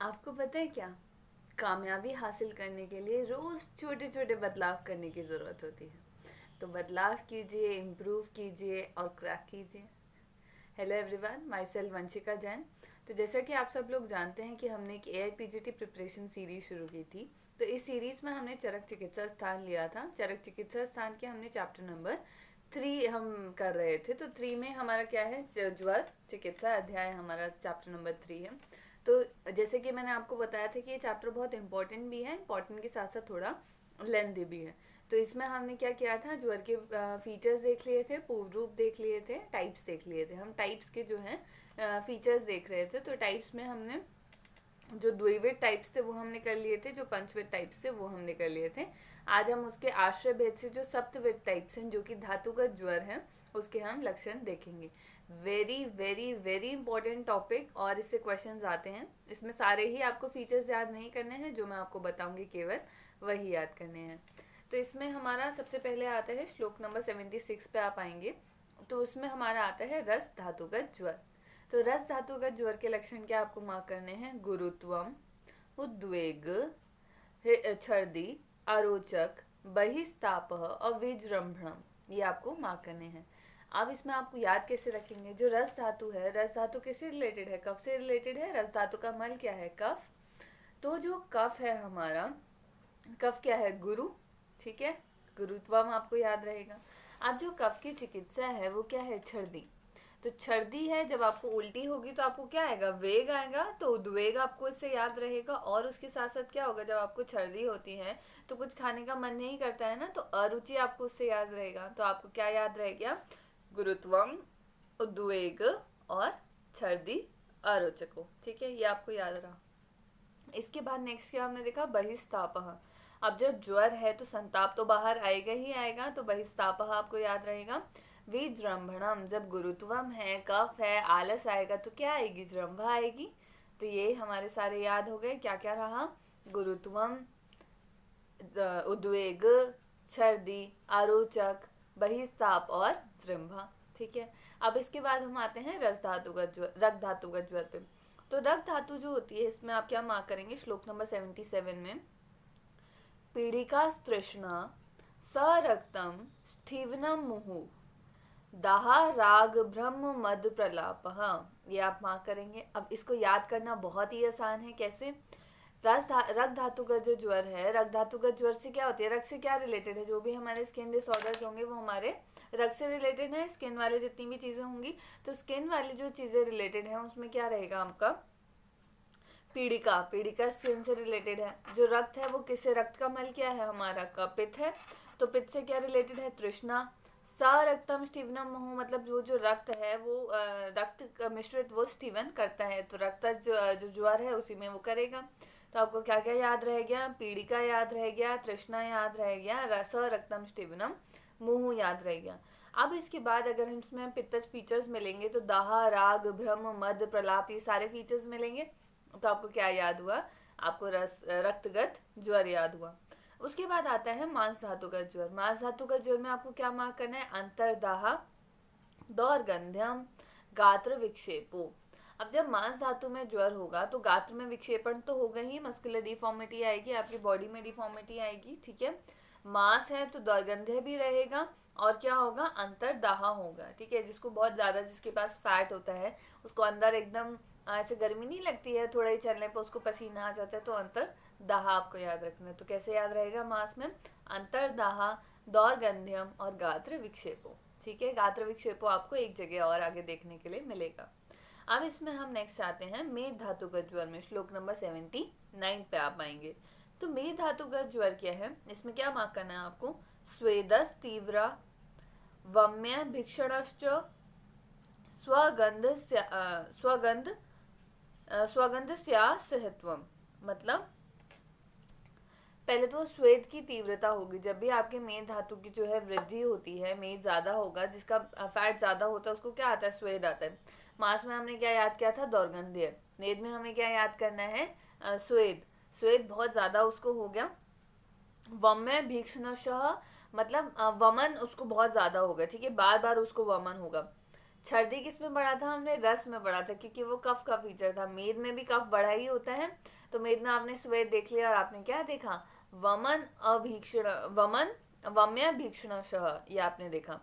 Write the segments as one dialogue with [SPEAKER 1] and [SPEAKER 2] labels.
[SPEAKER 1] आपको पता है क्या? कामयाबी हासिल करने के लिए रोज छोटे छोटे बदलाव करने की ज़रूरत होती है। तो बदलाव कीजिए, इम्प्रूव कीजिए और क्रैक कीजिए। Hello everyone, my self Vanshika Jain. तो जैसा कि आप सब लोग जानते हैं कि हमने एक AIPGT प्रिपरेशन सीरीज शुरू की थी। तो इस सीरीज में हमने चरक चिकित्सा स्थान लिया था। चरक चिकित्सा स्थान के हमने चैप्टर नंबर 3 हम कर रहे थे। तो 3 में हमारा क्या है? ज्वर चिकित्सा अध्याय हमारा चैप्टर नंबर 3 है। तो जैसे कि मैंने आपको बताया था कि ये चैप्टर बहुत इंपॉर्टेंट भी है, इंपॉर्टेंट के साथ साथ थोड़ा लेंथी भी है। तो इसमें हमने क्या किया था? ज्वर के फीचर्स देख लिए थे, पूर्व रूप देख लिए थे, टाइप्स देख लिए थे। हम टाइप्स के जो है फीचर्स देख रहे थे। तो टाइप्स में हमने जो द्विविध टाइप्स थे वो हमने कर लिए थे, जो पंचविध टाइप्स थे वो हमने कर लिए थे। आज हम उसके आश्रय भेद से जो सप्तविध टाइप्स हैं, जो कि धातुगत ज्वर हैं, उसके हम लक्षण देखेंगे। Very very very important topic, और इससे क्वेश्चंस आते हैं। इसमें सारे ही आपको फीचर्स याद नहीं करने हैं, जो मैं आपको बताऊंगी केवल वही याद करने हैं। तो इसमें हमारा सबसे पहले आता है श्लोक नंबर 76 पे आप आएंगे। तो उसमें हमारा आता है रस धातुगत ज्वर। तो रस धातुगत ज्वर के लक्षण क्या आपको मार्क करने हैं? गुरुत्वम, उद्वेग, छर्दी, आरोचक, बहिस्ताप और विजृंभणम, ये आपको मार्क करने हैं। अब इसमें आपको याद कैसे रखेंगे? जो रस धातु है, रस धातु किससे रिलेटेड है? कफ से रिलेटेड है। रस धातु का मल क्या है? कफ। तो जो कफ है हमारा, कफ क्या है? गुरु। ठीक है, गुरुत्वम आपको याद रहेगा। अब जो कफ की चिकित्सा है वो क्या है? छर्दी। तो छर्दी है, जब आपको उल्टी होगी तो आपको क्या आएगा? वेग आएगा। तो उद्वेग आपको इससे याद रहेगा। और उसके साथ साथ क्या होगा? जब आपको छर्दी होती है तो कुछ खाने का मन नहीं करता है ना, तो अरुचि आपको उससे याद रहेगा। तो आपको क्या याद रहेगा? गुरुत्वम, उद्वेग और छर्दी, अरोचको। ठीक है, ये आपको याद रहा। इसके बाद नेक्स्ट क्या हमने देखा? बहिस्ताप। अब जब ज्वर है तो संताप तो बाहर आएगा ही आएगा, तो बहिस्ताप आपको याद रहेगा। विजृंभणम, जब गुरुत्वम है, कफ है, आलस आएगा तो क्या आएगी? जृंभा आएगी। तो ये हमारे सारे याद हो गए। क्या क्या रहा? गुरुत्वम, उद्वेग, छर्दी, आरोचक, बहिस्ताप और जृंभा। ठीक है, अब इसके बाद हम आते हैं रस धातुगत ज्वर, रक्त धातुगत ज्वर पे। तो रक्त धातु जो होती है, इसमें आप क्या मार्क करेंगे? श्लोक नंबर 77 में पीड़िका तृष्णा सरक्तम स्थिवनम मुहु दाहा राग ब्रह्म मद प्रलाप, ये आप मार्क करेंगे। अब इसको याद करना बहुत ही आसान है। कैसे? रक्त धातुगत जो ज्वर है, रक्त धातुगत ज्वर से क्या होती है? रक्त से क्या रिलेटेड है? जो भी हमारे स्किन डिसऑर्डर्स होंगे वो हमारे रक्त से रिलेटेड है। स्किन वाले जितनी भी चीजें होंगी, तो स्किन वाली जो चीजें रिलेटेड है उसमें क्या रहेगा आपका? पीड़िका। पीड़िका स्किन से रिलेटेड है। जो रक्त है वो किससे? रक्त का मल क्या है हमारा? का पित्त है। तो पित्त से क्या रिलेटेड है? तृष्णा। सा रक्तम स्टीवनम मुहु, मतलब जो रक्त है वो रक्त मिश्रित वो स्टीवन करता है। तो रक्त जो ज्वर है उसी में वो करेगा। तो आपको क्या क्या याद रह गया? पीड़िका याद रह गया, तृष्णा याद रह गया, रस रक्तम स्टीवनम मुहु याद रह गया। अब इसके बाद अगर हम इसमें पित्तज फीचर्स मिलेंगे तो दाह, राग, भ्रम, मद, प्रलाप, ये सारे फीचर्स मिलेंगे। तो आपको क्या याद हुआ? आपको रक्तगत ज्वर याद हुआ। उसके बाद आता है मांस धातुगत ज्वर। मांस धातुगत ज्वर में आपको क्या मार्क करना है? अंतरदाह, दौर्गंध्यम, गात्र विक्षेपो। अब जब मांस धातु में ज्वर होगा तो गात्र में विक्षेपण तो होगा ही, मस्कुलर डिफॉर्मिटी आएगी, आपकी बॉडी में डिफॉर्मिटी आएगी। ठीक है, मांस है तो दौर्गंध्य भी रहेगा, और क्या होगा? अंतरदाह होगा। ठीक है, जिसको बहुत ज्यादा, जिसके पास फैट होता है, उसको अंदर एकदम ऐसे गर्मी नहीं लगती है, थोड़ा ही चलने पर उसको पसीना आ जाता है, तो अंतरदाह आपको याद रखना है। तो कैसे याद रहेगा? मांस में अंतरदाह, दौर्गंध्यम और गात्र विक्षेपो। ठीक है, गात्र विक्षेपो आपको एक जगह और आगे देखने के लिए मिलेगा। अब इसमें हम नेक्स्ट आते हैं मेद धातुगत ज्वर में। श्लोक नंबर 79 पे आप आएंगे। तो मेद धातुगत ज्वर क्या है? इसमें क्या मार्क करना है आपको? स्वेदस तीव्रा वम्य भीषणश्च स्वगंध स्वगंध सहत्वम, मतलब पहले तो स्वेद की तीव्रता होगी। जब भी आपके मेद धातु की जो है वृद्धि होती है, मेद ज्यादा होगा, जिसका फैट ज्यादा होता है उसको क्या आता है? स्वेद आता है। मांस में हमने क्या याद किया था? दौर्गंध्य। मेद में हमें क्या याद करना है? स्वेद। स्वेद बहुत ज्यादा उसको हो गया। वम्य भीषणशः, मतलब वमन उसको बहुत ज्यादा होगा। ठीक है, बार बार उसको वमन होगा। छर्दी किस में पढ़ा था हमने? रस में पढ़ा था, क्योंकि वो कफ का फीचर था। मेद में भी कफ बढ़ा ही होता है। तो मेद में आपने स्वेद देख लिया और आपने क्या देखा? वमन अभीक्षण, वमन वम्य भीक्षणशः, ये आपने देखा।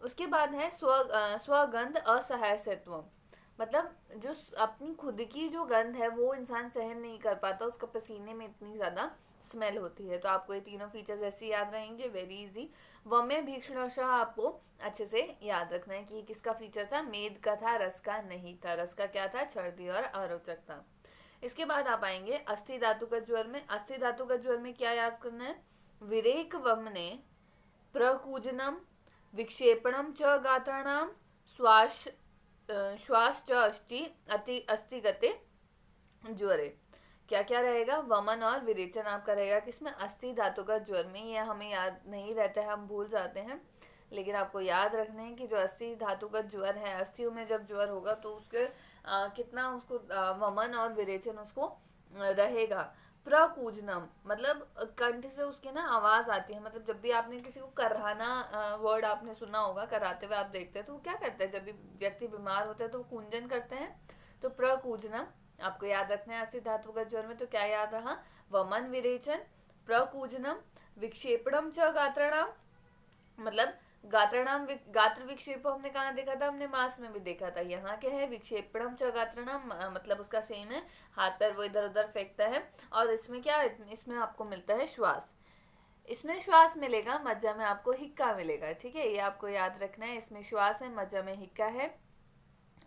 [SPEAKER 1] उसके बाद है स्वगंध असहायत्व, मतलब जो अपनी खुद की जो गंध है वो इंसान सहन नहीं कर पाता, उसका पसीने में इतनी ज्यादा स्मेल होती है। तो आपको ये तीनों फीचर्स ऐसे याद रहेंगे, वेरी इजी। वम्य भीषणशः आपको अच्छे से याद रखना है कि ये किसका फीचर था? मेद का था, रस का नहीं था। रस का क्या था? छर्दी और अरोचकता। इसके बाद आप आएंगे अस्थि धातु का ज्वर में। अस्थि धातु का ज्वर में क्या याद करना है? विरेक वमने प्रकूजनम विक्षेपणम च गात्राणाम श्वास श्वास च अस्थिगते ज्वरे। क्या क्या रहेगा? वमन और विरेचन आपका रहेगा किसमें? अस्थि धातु का ज्वर में। ये हमें याद नहीं रहता है, हम भूल जाते हैं, लेकिन आपको याद रखना है कि जो अस्थि धातु का ज्वर है, अस्थियों में जब ज्वर होगा तो उसके कितना उसको वमन और विरेचन उसको रहेगा। प्रकूजनम मतलब कंठ से उसकी ना आवाज आती है, मतलब जब भी आपने किसी को कराना वर्ड आपने सुना होगा, कराते हुए आप देखते हैं तो वो क्या करते हैं? जब भी व्यक्ति बीमार होता है तो वो कूंजन करते हैं। तो प्रकूजनम आपको याद रखना है अस्थि धातु का ज्वर में। तो क्या याद रहा? वमन विरेचन, प्रकूजनम, विक्षेपणम च गात्राणाम, मतलब गात्राणाम गात्र विक्षेप हमने कहाँ देखा था? हमने मास में भी देखा था। यहाँ क्या है? विक्षेपणम च गात्राणाम, मतलब उसका सेम है, हाथ पैर वो इधर उधर फेंकता है। और इसमें क्या? इसमें आपको मिलता है श्वास। इसमें श्वास मिलेगा, मज्जा में आपको हिक्का मिलेगा। ठीक है, ये आपको याद रखना है। इसमें श्वास है, मज्जा में हिक्का है।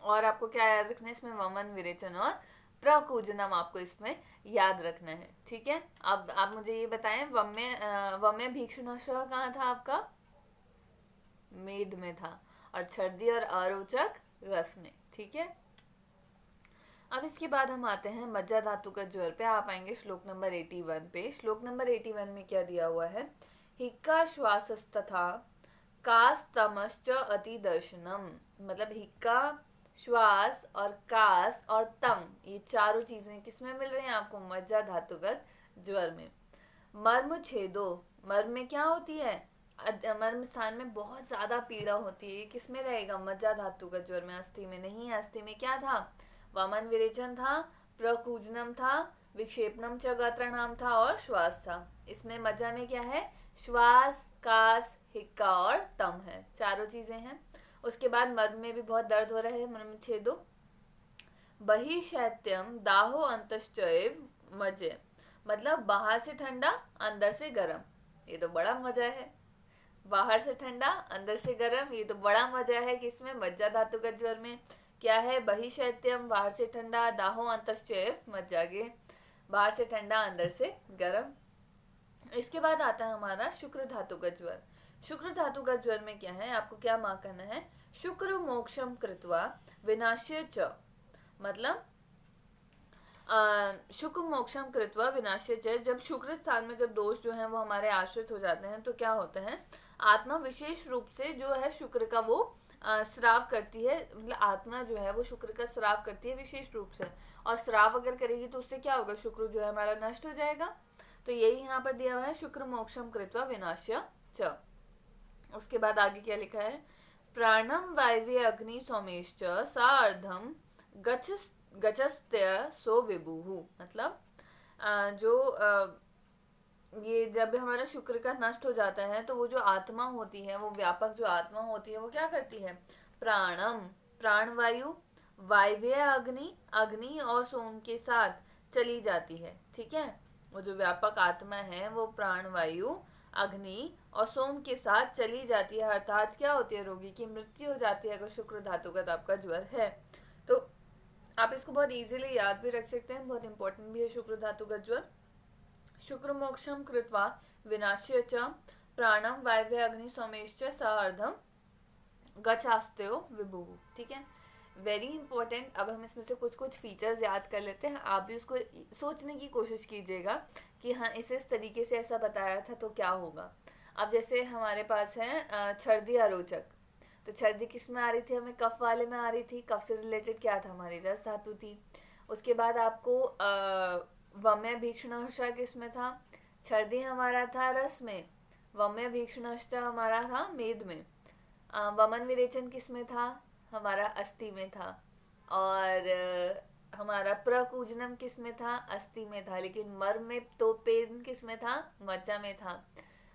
[SPEAKER 1] और आपको क्या याद रखना है? इसमें वमन विरेचन और प्रकूजनम आपको इसमें याद रखना है। ठीक है, अब आप मुझे ये बताएं, वम्य भीक्षणशः कहाँ था आपका? मेद में था। और छर्दी और अरोचक रस में। ठीक है, अब इसके बाद हम आते हैं मज्जा धातु का ज्वर पे। आप आएंगे श्लोक नंबर 81 पे। श्लोक नंबर 81 में क्या दिया हुआ है? हिक्का श्वासस्तथा कास्तमश्च अति दर्शनम, मतलब हिक्का, श्वास और कास और तम, ये चारों चीजें किसमें मिल रही हैं आपको? मज्जा धातुगत ज्वर में। मर्म छेदो, मर्म में क्या होती है? मर्म स्थान में बहुत ज्यादा पीड़ा होती है। ये किसमें रहेगा? मज्जा धातु का ज्वर में। अस्थि में नहीं है। अस्थि में क्या था? वमन विरेचन था, प्रकूजनम था, विक्षेपणम च गात्राणाम था और श्वास था। इसमें मज्जा में क्या है? श्वास, कास, हिक्का और तम है, चारों चीजें हैं। उसके बाद मर्म में भी बहुत दर्द हो रहा है, मर्म छेदो। बहिशैत्यम दाहो अंतश्चैव मजे, मतलब बाहर से ठंडा अंदर से गर्म, ये तो बड़ा मजा है। बाहर से ठंडा अंदर से गर्म, ये तो बड़ा मजा है। किसमें? मज्जा धातु का ज्वर में। क्या है? बहिशैत्यम बाहर से ठंडा, दाहो अंतश्चैव मज्जा के, बाहर से ठंडा अंदर से गर्म। इसके बाद आता है हमारा शुक्र धातु का ज्वर। शुक्र धातु का ज्वर में क्या है? आपको क्या मार्क करना है? शुक्र मोक्षम कृत्वा विनाश्य च, मतलब शुक्र मोक्षम कृत्वा विनाश्य च, जब शुक्र स्थान में जब दोष जो है वो हमारे आश्रित हो जाते हैं तो क्या होता है? आत्मा विशेष रूप से जो है शुक्र का वो श्राव करती है, मतलब आत्मा जो है वो शुक्र का श्राव करती है विशेष रूप से। और श्राव अगर करेगी तो उससे क्या होगा? शुक्र जो है हमारा नष्ट हो जाएगा। तो यही यहाँ पर दिया हुआ है, शुक्र मोक्षम कृत्वा विनाश्य च। उसके बाद आगे क्या लिखा है? प्राणम वायव्य अग्नि सोमेश्च सार्धम गचस्त्य सो विभुः, मतलब जो ये जब हमारा शुक्र का नष्ट हो जाता है तो वो जो आत्मा होती है, वो व्यापक जो आत्मा होती है वो क्या करती है? प्राणम, प्राणवायु, वायव्य अग्नि, अग्नि और सोम के साथ चली जाती है। ठीक है, वो जो व्यापक आत्मा है वो प्राणवायु, अग्नि और सोम के साथ चली जाती है। अर्थात क्या होती है? रोगी की मृत्यु हो जाती है अगर शुक्र धातु का आपका ज्वर है। तो आप इसको बहुत इजीली याद भी रख सकते हैं, बहुत इंपॉर्टेंट भी है शुक्र धातु का ज्वर। शुक्र मोक्षम कृत्वा विनाश्य च प्राणम वायव्य अग्नि सोमेश्च सार्धम गच्छास्त्यो विभुः। ठीक है, वेरी इंपॉर्टेंट। अब हम इसमें से कुछ कुछ फीचर्स याद कर लेते हैं। आप भी उसको सोचने की कोशिश कीजिएगा कि हाँ, इस तरीके से ऐसा बताया था तो क्या होगा। अब जैसे हमारे पास है छर्दी अरोचक, तो छर्दी किस में आ रही थी? हमें कफ वाले में आ रही थी। कफ से रिलेटेड क्या था? हमारी रस धातु थी। उसके बाद आपको वम्य भीक्षणशः किस में था? छर्दी हमारा था रस में, वम्य भीक्षणशः हमारा था मेद में। वमन विरेचन किस में था? हमारा अस्थि में था, और हमारा प्रकूजनम किस में था, अस्थि में था, लेकिन मर में तो पेन किस में था, मज्जा में था।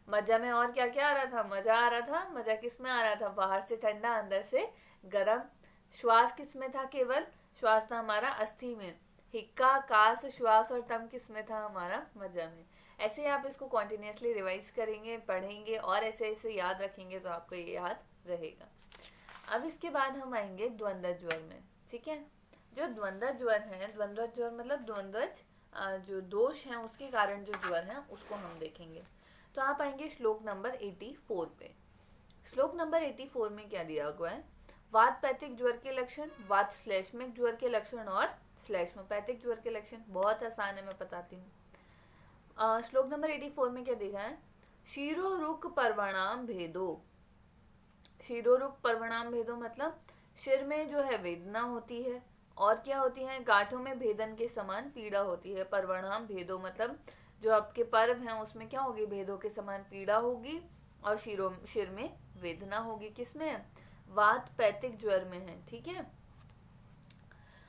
[SPEAKER 1] मज्जा में और क्या क्या आ रहा था, मजा आ रहा था। मजा किस में आ रहा था, बाहर से ठंडा अंदर से गर्म। श्वास किस में था, केवल श्वास था हमारा अस्थि में। हिक्का, कास, श्वास और तम किस में था, हमारा मज्जा में। ऐसे आप इसको कॉन्टिन्यूसली रिवाइज करेंगे, पढ़ेंगे और ऐसे ऐसे याद रखेंगे तो आपको ये याद रहेगा। अब इसके बाद हम आएंगे द्वंद्व ज्वर में, ठीक है। जो द्वंद्व ज्वर है, द्वंद्व ज्वर मतलब द्वंद्वज जो दोष हैं उसके कारण जो ज्वर है उसको हम देखेंगे। तो आप आएंगे श्लोक नंबर 84 पे। श्लोक नंबर 84 में क्या दिया हुआ है, वातपैथिक ज्वर के लक्षण, वात श्लेष्मिक ज्वर के लक्षण और श्लेष्मपैथिक ज्वर के लक्षण। बहुत आसान है, मैं बताती हूँ। श्लोक नंबर 84 में क्या दिखा है, शीरोरुक पर्वणाम भेदो। शीरोरुक पर्वणाम भेदो मतलब सिर में जो है वेदना होती है, और क्या होती है, गांठों में भेदन के समान पीड़ा होती है। पर्वणाम भेदो मतलब जो आपके पर्व हैं उसमें क्या होगी, भेदों के समान पीड़ा होगी, और सिर में वेदना होगी। किसमें, वातपैथिक ज्वर में है, ठीक है।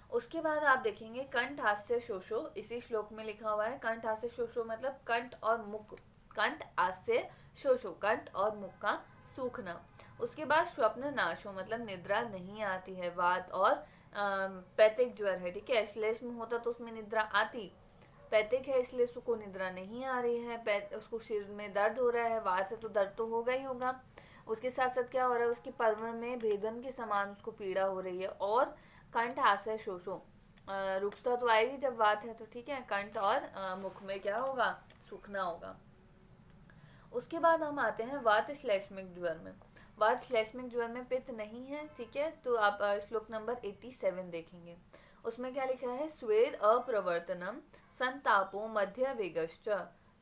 [SPEAKER 1] उसके बाद आप देखेंगे कंठ हास्य शोषो, इसी श्लोक में लिखा हुआ है। कंठ हास्य शोषो मतलब कंठ और मुख, कंठ हास्य शोषो कंठ और मुख का सूखना। उसके बाद स्वप्न नाशो मतलब निद्रा नहीं आती है, वात और पैथिक ज्वर है, ठीक है। श्लेष्म होता तो उसमें निद्रा आती, पैथिक है इसलिए उसको निद्रा नहीं आ रही है, उसको सिर में दर्द हो रहा है, वात है तो दर्द तो होगा ही होगा। उसके साथ साथ क्या हो रहा है, उसके पर्व में भेदन के समान उसको पीड़ा हो रही है। और कंठ आशय शोषो, रुक्षता तो आएगी जब वात है तो, ठीक है। कंठ और मुख में क्या होगा, सूखना होगा। उसके बाद हम आते हैं वात श्लेष्मिक ज्वर में। वात श्लेष्मिक ज्वर में पित्त नहीं है, ठीक है। तो आप श्लोक नंबर 87 देखेंगे, उसमें क्या लिखा है, स्वेद अप्रवर्तनम संतापो मध्य वेगश्च।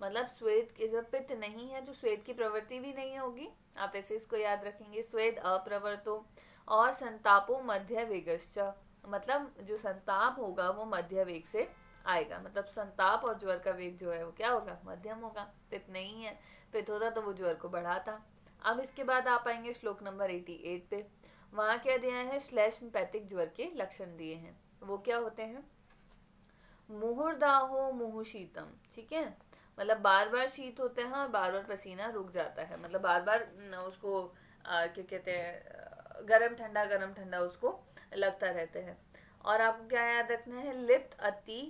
[SPEAKER 1] मतलब स्वेद के, जब पित्त नहीं है तो स्वेद की प्रवृत्ति भी नहीं होगी, आप ऐसे इसको याद रखेंगे, स्वेद अप्रवर्तो। और संतापो मध्य वेगश्च मतलब जो संताप होगा वो मध्य वेग से आएगा, मतलब संताप और ज्वर का वेग जो है वो क्या होगा, मध्यम होगा। पित्त नहीं है, पित्त होता तो वो ज्वर को बढ़ाता। अब इसके बाद आप आएंगे श्लोक नंबर 88 पे। वहां क्या दिया है, श्लेष्मपैथिक ज्वर के लक्षण दिए हैं। वो क्या होते हैं, मुहुर्दाहो मुहु शीतम, ठीक है। मतलब बार बार शीत होते हैं और बार बार पसीना रुक जाता है, मतलब बार बार उसको क्या कहते हैं, गरम ठंडा उसको लगता रहता है। और आपको क्या याद रखना है, लिप्त अति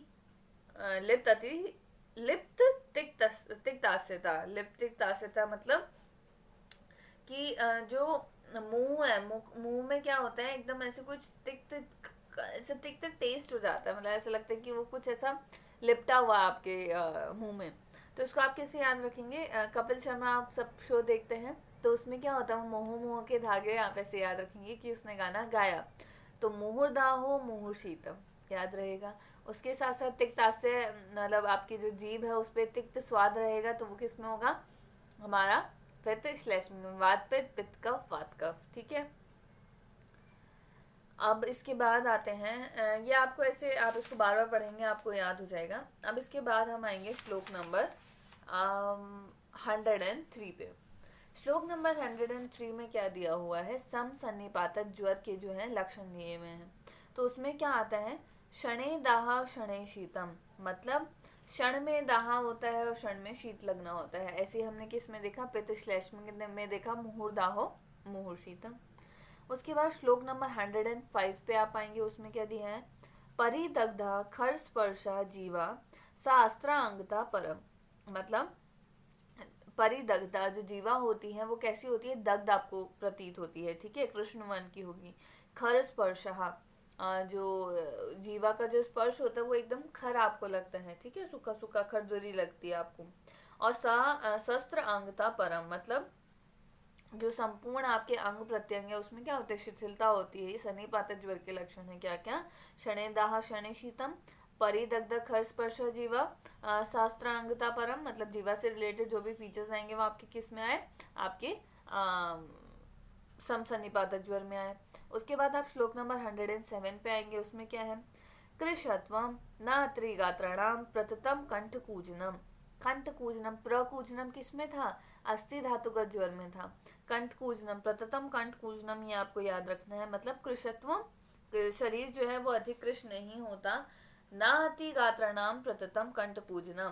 [SPEAKER 1] लिप्त तिक्तास्यता। लिप्त तिक्तास्यता मतलब कि जो मुंह है, मुंह में क्या होता है, एकदम ऐसे कुछ तिक्त, ऐसे तिक्त टेस्ट हो जाता है, मतलब ऐसा लगता है कि वो कुछ ऐसा लिपटा हुआ आपके मुंह में। तो इसको आप कैसे याद रखेंगे, कपिल शर्मा आप सब शो देखते हैं तो उसमें क्या होता है, मुँह मुँह के धागे आप ऐसे याद रखेंगे कि उसने गाना गाया। तो मुहुर्दाहो मुहुर शीतम याद रहेगा। उसके साथ साथ तिक्तास्य मतलब आपकी जो जीभ है उस पर तिक्त स्वाद रहेगा, तो वो किस में होगा, हमारा पित्त श्लेष्म, वात पित्त, पित्त कफ, वात कफ, ठीक है। अब इसके बाद आते हैं, ये आपको ऐसे आप इसको बार बार पढ़ेंगे आपको याद हो जाएगा। अब इसके बाद हम आएंगे श्लोक नंबर 103 पे। श्लोक नंबर 103 में क्या दिया हुआ है, सम सन्निपातक ज्वर के जो है लक्षण दिए हुए हैं। तो उसमें क्या आता है, शणे दाहा शणे शीतम मतलब क्षण में दाहा होता है और क्षण में शीत लगना होता है। ऐसे हमने किस में देखा, पित्त श्लेष्म में देखा, मुहुर दाहो मुहुर शीतम। उसके बाद श्लोक नंबर 105 पे आप आएंगे, उसमें क्या दिया है, परिदग्धा खर स्पर्शा जीवा शास्त्रांगता परम मतलब परिदग्धा जो जीवा होती है वो कैसी होती है, दग्ध आपको प्रतीत होती है, ठीक है, कृष्ण वन की होगी। खर स्पर्शा जो जीवा का जो स्पर्श होता है वो एकदम खर आपको लगता है, ठीक है, सूखा सूखा खरदरी लगती है आपको। और शस्त्र अंगता परम मतलब जो संपूर्ण आपके अंग प्रत्यंग है उसमें क्या होता है, शिथिलता होती है। ये सन्निपातक ज्वर के लक्षण है, क्या क्या, शणे दाह शणे शीतम, परिदग्ध खर स्पर्श जीवा, शास्त्रांगता परम मतलब जीवा से रिलेटेड जो भी फीचर्स आएंगे वो आपके किस में आए, आपके समसन्निपातक ज्वर में आए। उसके बाद आप श्लोक नंबर 107 पे आएंगे, उसमें क्या है, कृशत्वम न त्रिगात्राणाम प्रततम कंठ कूजनम कंठ कूजनम, प्रकूजनम किसमें था? अस्थि धातुगत ज्वर में था। कंठ कूजनम, प्रततम कंठ कूजनम, ये आपको याद रखना है। मतलब कृशत्व, शरीर जो है वो अधिक कृश नहीं होता। ना अति गात्रणाम प्रततम कंठ कूजनम,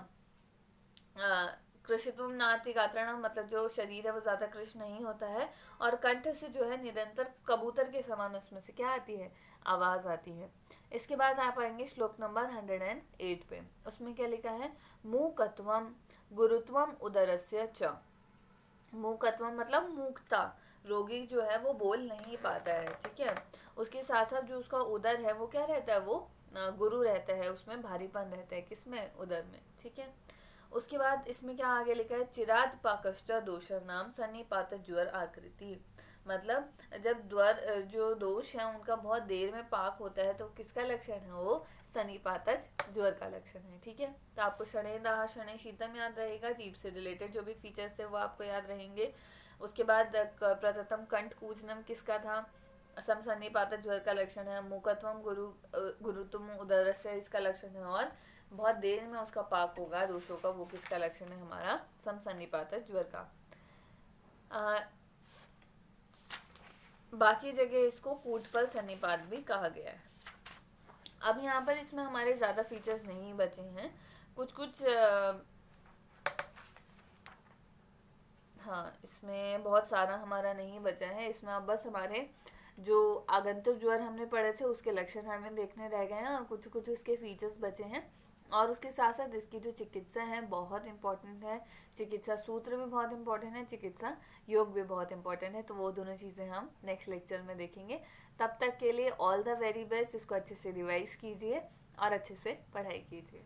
[SPEAKER 1] कृषित्व नाति गात्रणाम मतलब जो शरीर है वो ज्यादा कृश नहीं होता है। और कंठ से जो है निरंतर कबूतर के समान उसमें से क्या आती है? आवाज आती है। इसके बाद आप आएंगे श्लोक नंबर 108 पे। उसमें क्या लिखा है? मूकत्वम गुरुत्वम उदरस्य च। मूकत्वम मतलब मूकता, रोगी जो है वो बोल नहीं पाता है, ठीक है। उसके साथ साथ जो उसका उदर है वो क्या रहता है? वो गुरु रहता है, उसमें भारीपन रहता है। किसमें? उदर में, ठीक है। उसके बाद इसमें क्या आगे लिखा है? चिराद पाकश्च दोषर नाम सन्निपात ज्वर आकृति। मतलब जब ज्वर जो दोष है उनका बहुत देर में पाक होता है तो किसका लक्षण है? वो सन्निपातज ज्वर का लक्षण है, ठीक है। तो आपको शनैः दाह शनैः शीतम याद रहेगा, जीभ से रिलेटेड जो भी फीचर्स थे वो आपको याद रहेंगे। उसके बाद प्रथम कंठ कूजनम किसका था? सम सन्निपातज ज्वर का लक्षण है। मुकत्वम गुरुत्वम उदरस्य इसका लक्षण है। और बहुत देर में उसका पाक होगा दोषों का, वो किसका लक्षण है? हमारा सम सन्निपातज ज्वर का। बाकी जगह इसको कूटफल सन्निपात भी कहा गया है। अब यहाँ पर इसमें हमारे ज्यादा फीचर्स नहीं बचे हैं, कुछ कुछ हाँ, इसमें बहुत सारा हमारा नहीं बचा है। इसमें अब बस हमारे जो आगंतुक ज्वर हमने पढ़े थे उसके लक्षण हमें देखने रह गए हैं और कुछ कुछ इसके फीचर्स बचे हैं। और उसके साथ साथ इसकी जो चिकित्सा है बहुत इंपॉर्टेंट है, चिकित्सा सूत्र भी बहुत इंपॉर्टेंट है, चिकित्सा योग भी बहुत इंपॉर्टेंट है। तो वो दोनों चीज़ें हम नेक्स्ट लेक्चर में देखेंगे। तब तक के लिए ऑल द वेरी बेस्ट। इसको अच्छे से रिवाइज कीजिए और अच्छे से पढ़ाई कीजिए।